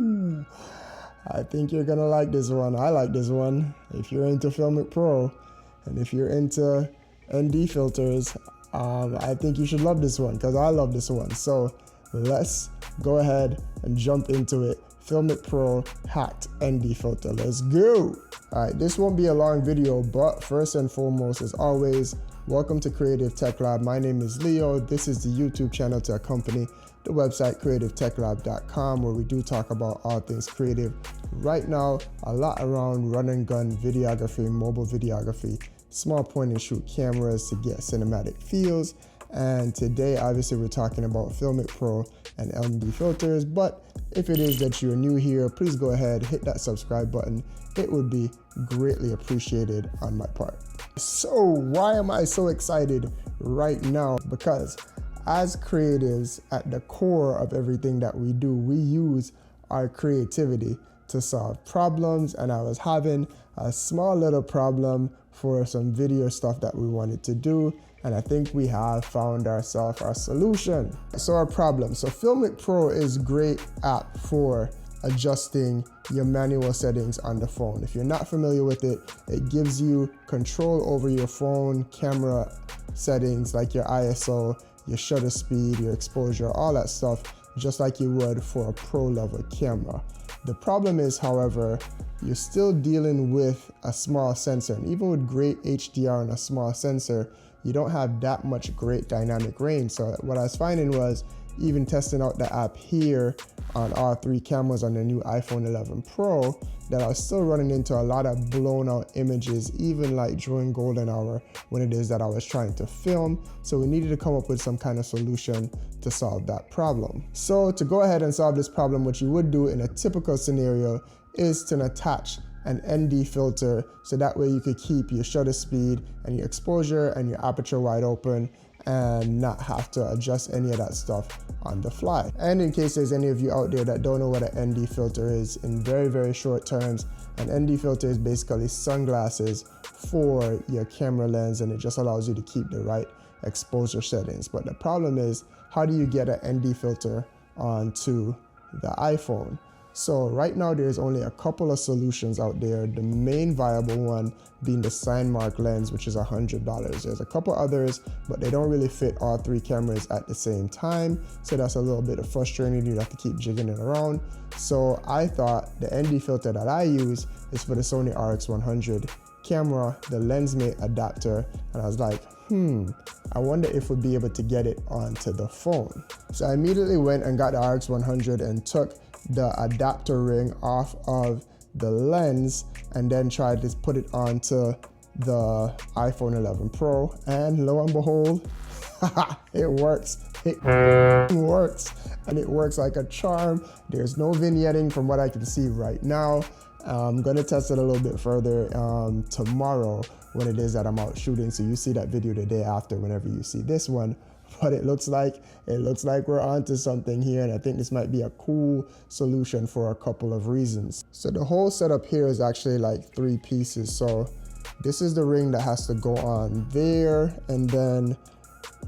Woo! I think you're gonna like this one. I like this one. If you're into Filmic Pro and if you're into ND filters, I think you should love this one because I love this one. So let's go ahead and jump into it. Filmic Pro hacked ND filter. Let's go. All right, this won't be a long video, but first and foremost, as always, welcome to Creative Tech Lab. My name is Leo. This is the YouTube channel to accompany the website creativetechlab.com, where we do talk about all things creative. Right now, a lot around run and gun videography, mobile videography, small point and shoot cameras to get cinematic feels. And today, obviously, we're talking about Filmic Pro and ND filters. But if it is that you're new here, please go ahead, hit that subscribe button. It would be greatly appreciated on my part. So why am I so excited right now? Because as creatives, at the core of everything that we do, we use our creativity to solve problems. And I was having a small little problem for some video stuff that we wanted to do. And I think we have found ourselves our solution. So our problem. So Filmic Pro is a great app for adjusting your manual settings on the phone. If you're not familiar with it, it gives you control over your phone camera settings like your ISO, your shutter speed, your exposure, all that stuff, just like you would for a pro level camera. The problem is, however, you're still dealing with a small sensor, and even with great HDR and a small sensor, you don't have that much great dynamic range. So what I was finding was, even testing out the app here on all three cameras on the new iPhone 11 Pro, that I was still running into a lot of blown out images, even like during golden hour when it is that I was trying to film. So we needed to come up with some kind of solution to solve that problem. So to go ahead and solve this problem, what you would do in a typical scenario is to attach an ND filter, so that way you could keep your shutter speed and your exposure and your aperture wide open and not have to adjust any of that stuff on the fly. And in case there's any of you out there that don't know what an ND filter is, in very, very short terms, an ND filter is basically sunglasses for your camera lens, and it just allows you to keep the right exposure settings. But the problem is, how do you get an ND filter onto the iPhone? So right now there's only a couple of solutions out there. The main viable one being the SignMark lens, which is $100. There's a couple others, but they don't really fit all three cameras at the same time. So that's a little bit of frustrating. You have to keep jigging it around. So I thought the ND filter that I use is for the Sony RX100 camera, the Lensmate adapter. And I was like, I wonder if we'd be able to get it onto the phone. So I immediately went and got the RX100 and took the adapter ring off of the lens and then tried to put it onto the iPhone 11 Pro, and lo and behold, it works. It works, and it works like a charm. There's no vignetting from what I can see right now. I'm gonna test it a little bit further tomorrow when it is that I'm out shooting, so you see that video the day after whenever you see this one. But it looks like we're onto something here, and I think this might be a cool solution for a couple of reasons. So the whole setup here is actually like three pieces. So this is the ring that has to go on there, and then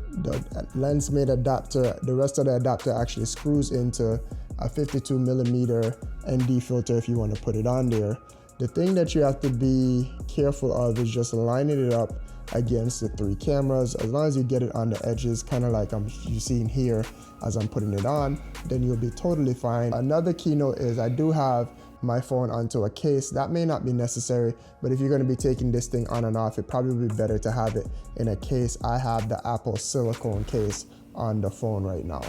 the Lensmate adapter, the rest of the adapter actually screws into a 52mm ND filter if you want to put it on there. The thing that you have to be careful of is just lining it up against the three cameras. As long as you get it on the edges, kind of like you're seeing here as I'm putting it on, then you'll be totally fine. Another keynote is I do have my phone onto a case. That may not be necessary, but if you're going to be taking this thing on and off, it probably would be better to have it in a case. I have the Apple silicone case on the phone right now.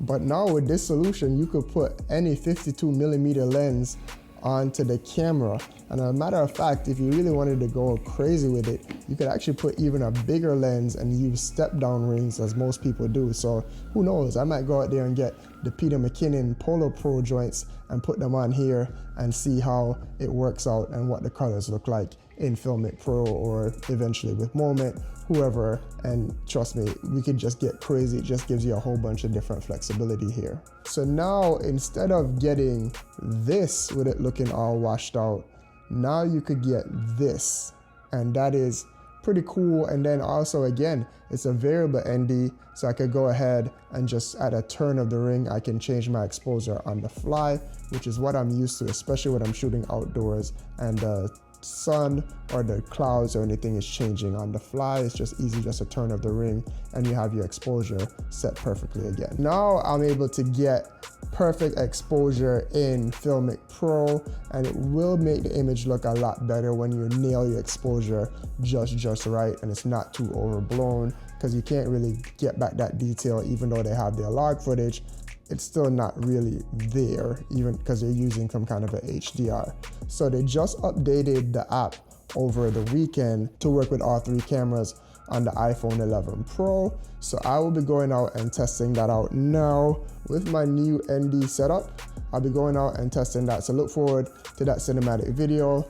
But now with this solution, you could put any 52mm lens onto the camera. And as a matter of fact, if you really wanted to go crazy with it, you could actually put even a bigger lens and use step down rings, as most people do. So who knows, I might go out there and get the Peter McKinnon Polo Pro joints and put them on here and see how it works out and what the colors look like in Filmic Pro, or eventually with Moment, whoever. And trust me, we could just get crazy. It just gives you a whole bunch of different flexibility here. So now, instead of getting this with it looking all washed out, now you could get this, and that is pretty cool. And then also, again, it's a variable ND, so I could go ahead and just at a turn of the ring, I can change my exposure on the fly, which is what I'm used to, especially when I'm shooting outdoors and the sun or the clouds or anything is changing on the fly. It's just easy, just a turn of the ring, and you have your exposure set perfectly again. Now I'm able to get perfect exposure in Filmic Pro, and it will make the image look a lot better when you nail your exposure just right, and it's not too overblown, because you can't really get back that detail. Even though they have their log footage, it's still not really there, even because they're using some kind of a HDR. So they just updated the app over the weekend to work with all 3 cameras on the iPhone 11 Pro. So I will be going out and testing that out now with my new ND setup. I'll be going out and testing that. So look forward to that cinematic video.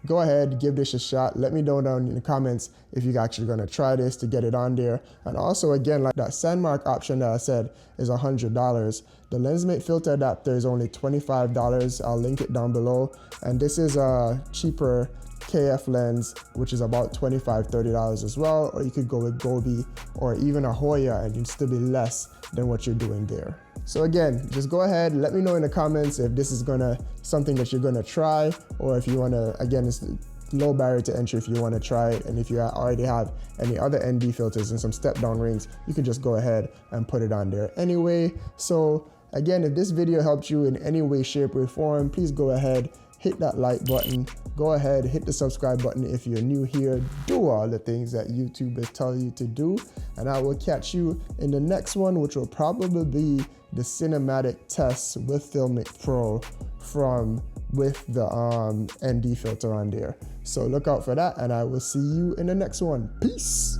Go ahead, give this a shot. Let me know down in the comments if you're actually gonna try this to get it on there. And also, again, like that sandmark option that I said is $100. The Lensmate filter adapter is only $25. I'll link it down below. And this is a cheaper KF lens, which is about $25, $30 as well. Or you could go with Gobi or even a Hoya, and you'd still be less than what you're doing there. So again, just go ahead, let me know in the comments if this is something that you're gonna try, or if you wanna, again, it's low barrier to entry if you wanna try it. And if you already have any other ND filters and some step down rings, you can just go ahead and put it on there anyway. So again, if this video helped you in any way, shape, or form, please go ahead, hit that like button, go ahead, hit the subscribe button if you're new here, do all the things that YouTubers tell you to do, and I will catch you in the next one, which will probably be the cinematic tests with Filmic Pro with the ND filter on there. So look out for that, and I will see you in the next one. Peace.